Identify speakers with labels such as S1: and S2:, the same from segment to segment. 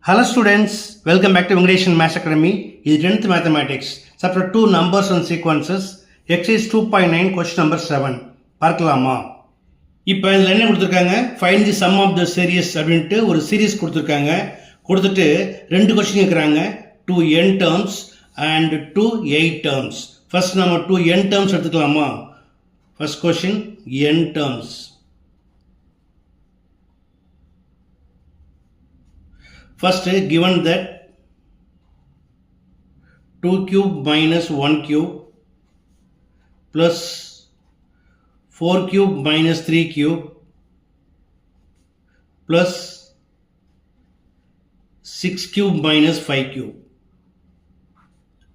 S1: Hello students, welcome back to Vengadeshan Maths Academy. This is 10th Mathematics, chapter 2 Numbers and Sequences, exercise 2.9, question number 7. பார்க்கலாமா? இப்போ இதில் என்ன கொடுத்துருக்காங்க? Find the sum of the series அப்படின்ட்டு ஒரு series கொடுத்துருக்காங்க. கொடுத்துட்டு ரெண்டு கொஸ்டின் கேட்குறாங்க. 2 n terms and 2 8 terms. First நம்ம 2 n terms எடுத்துக்கலாமா? First question n terms. First, given that 2 cube minus 1 cube plus 4 cube minus 3 cube plus 6 cube minus 5 cube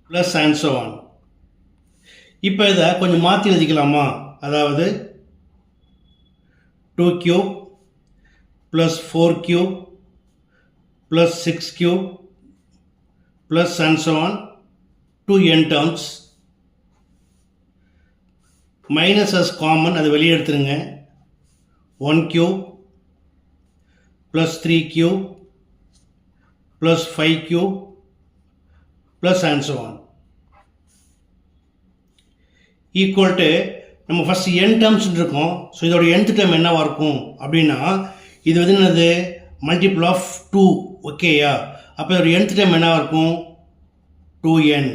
S1: plus and so on. இப்போ இதை கொஞ்சம் மாற்றி எழுதிக்கலாமா? அதாவது 2 cube plus 4 cube plus 6 cube plus and so on, 2 n terms, minus as common, அது வெளியே எடுத்துருங்க, 1 cube plus 3 cube plus 5 cube plus and so on, equal to, நம்ம first n terms இருக்கும். ஸோ இதோட nth term என்னவா இருக்கும் அப்படின்னா, இது வந்து என்னது மல்டிபிள் ஆஃப் 2, ஓகேயா? அப்போ ஒரு nth டைம் என்ன இருக்கும்? 2n.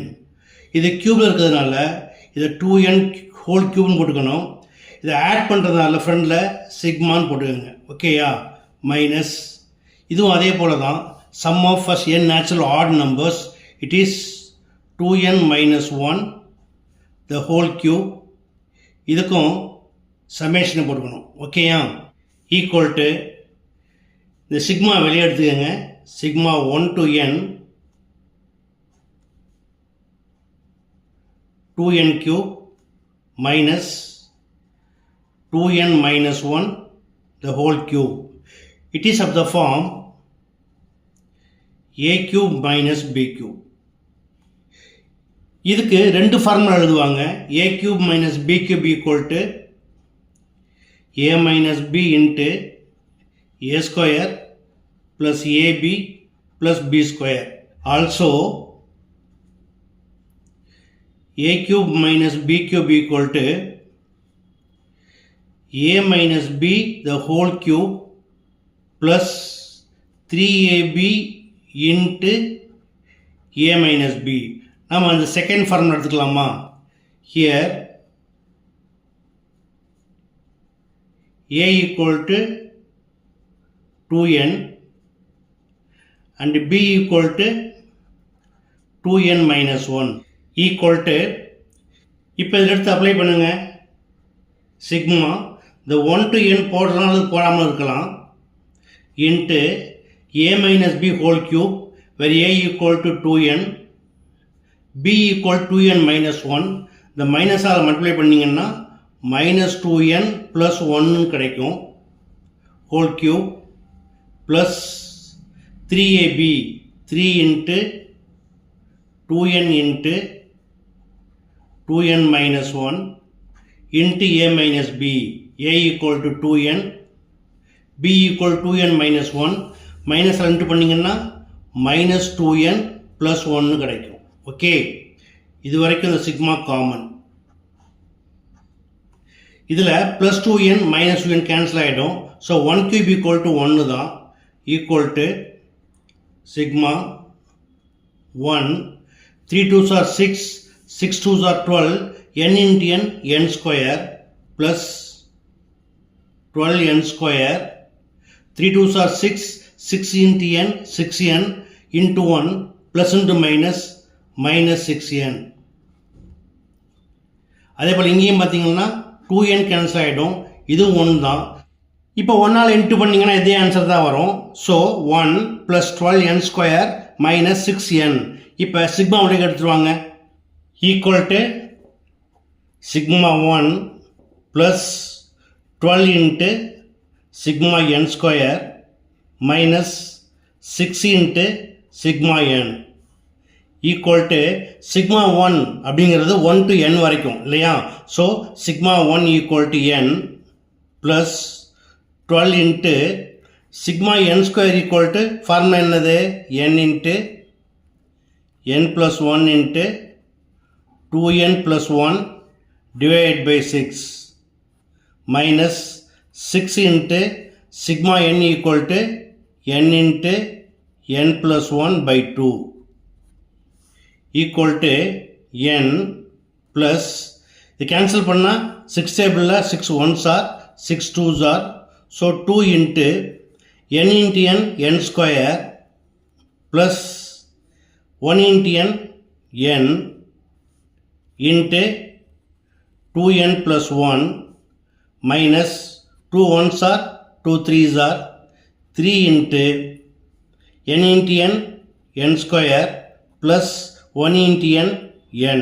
S1: இது க்யூபில் இருக்கிறதுனால இதை 2n ஹோல் க்யூப்னு போட்டுக்கணும். இதை ஆட் பண்ணுறதுனால ஃப்ரெண்டில் சிக்மான்னு போட்டுக்கோங்க, ஓகேயா? மைனஸ் இதுவும் அதே போல் தான். Sum of first n natural odd numbers, it is 2n minus 1 the whole cube. இதுக்கும் சமேஷனை போட்டுக்கணும், ஓகேயா? ஈக்குவல் டு இந்த சிக்மா வெளியே எடுத்துக்கங்க. Sigma 1 to n 2n cube minus 2n minus 1 the whole cube. It is of the form a cube minus b cube. இதுக்கு ரெண்டு formula எழுதுவாங்க. a cube minus b cube equal to a minus b into a square plus ab plus b square. Also a cube minus b cube equal to a minus b the whole cube plus 3ab into a minus b. நம்ம அந்த second formula எடுத்துக்கலாமா? Here a equal to 2n and b equal to 2n minus 1 equal to, இப்போ இதில் எடுத்து apply பண்ணுங்க. Sigma இந்த 1 to n போடலாம் அல்லது போடாமல் இருக்கலாம், into a minus b whole cube where a equal to 2n, b equal to 2n minus 1. இந்த மைனஸால் மல்டிப்ளை பண்ணிங்கன்னா minus 2n plus 1 கிடைக்கும், whole cube plus 3ab 3 into 2n into 2n minus 1 into a minus b, a equal to 2n, b equal to 2n minus 1. Minus ரெண்டு பண்ணிங்கன்னா minus 2n plus 1 கிடைக்கும், okay? இது வரைக்கும் இந்த sigma common. இதில் plus 2n minus 2n cancel ஆகிடும். So 1 cube equal to 1 தான், equal to sigma 1 3 2s are 6 6 2s are 12 n into n square plus 12 n square 3 2s are 6 6 into n 6n into 1 plus into minus minus 6n. அதே போல் இங்கேயும் பார்த்தீங்கன்னா 2n cancel ஆகிடும், இதுவும் 1 தான். இப்போ 1ஆல் into பண்ணிங்கன்னா இதே ஆன்சர் தான் வரும். So 1 + 12n square minus 6n. இப்போ சிக்மா உடைய எடுத்துருவாங்க, equal to sigma 1 plus 12 into sigma n square minus 6 into sigma n equal to sigma 1 அப்படிங்கிறது 1 to n வரைக்கும் இல்லையா? So sigma 1 equal to n plus 12 into sigma n square equal to formula என்னது n into n plus 1 into 2n plus 1 divided by 6 minus 6 into sigma n equal to n into n plus 1 by 2 equal to n plus இது cancel பண்ணா 6 டேபிள்ல 6 1s are 6 2s are so 2 into n into n square plus 1 into n into 2n plus 1 minus 2 1s are 2 3s are 3 into n into n square plus 1 into n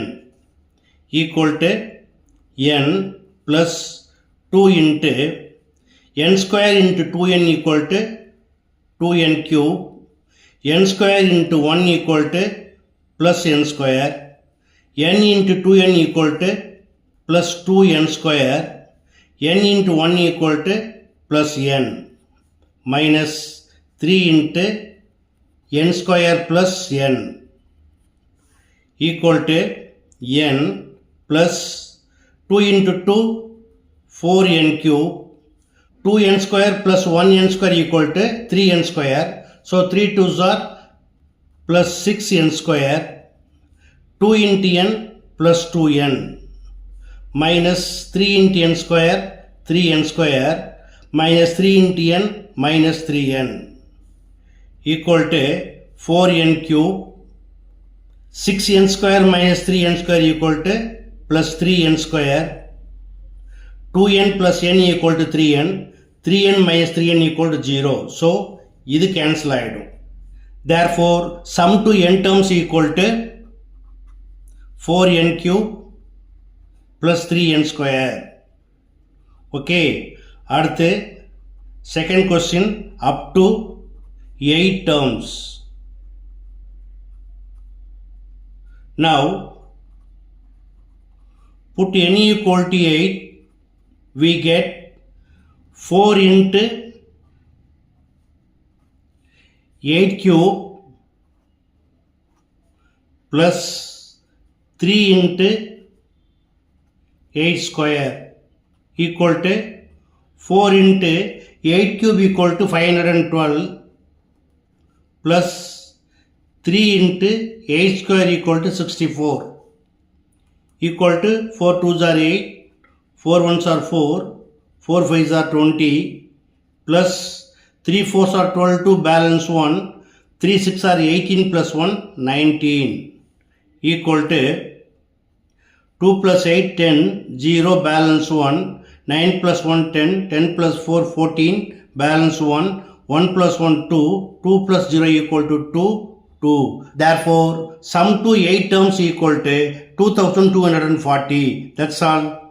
S1: equal to n plus 2 into n square into 2n equal to 2n cube, n square into 1 equal to plus n square, n into 2n equal to plus 2n square, n into 1 equal to plus n minus 3 into n square plus n equal to n plus 2 into 2 4n cube, 2n square plus 1n square equal to 3n square, so 3 2s are plus 6n square, 2 into n plus 2n minus 3 into n square 3n square minus 3 into n minus 3n equal to 4n cube, 6n square minus 3n square equal to plus 3n square, 2n plus n equal to 3n, 3n minus 3n equal to 0. So, இது cancel ஆயிடும். Therefore, sum to n terms equal to 4n cube plus 3n square. Okay. அடுத்து, second question up to 8 terms. Now, put n equal to 8, we get 4 into 8 cube plus 3 into 8 square equal to 4 into 8 cube equal to 512 plus 3 into 8 square equal to 64 equal to 4 2s are 8, 4 1s are 4, 4 5s are 20 plus 3 4s are 12 2 balance 1, 3 6 are 18 plus 1 19 equal to 2 plus 8 10, 0 balance 1, 9 plus 1 10, 10 plus 4 14 balance 1, 1 plus 1 2, 2 plus 0 equal to 2, 2. Therefore, sum to 8 terms equal to 2240. That's all.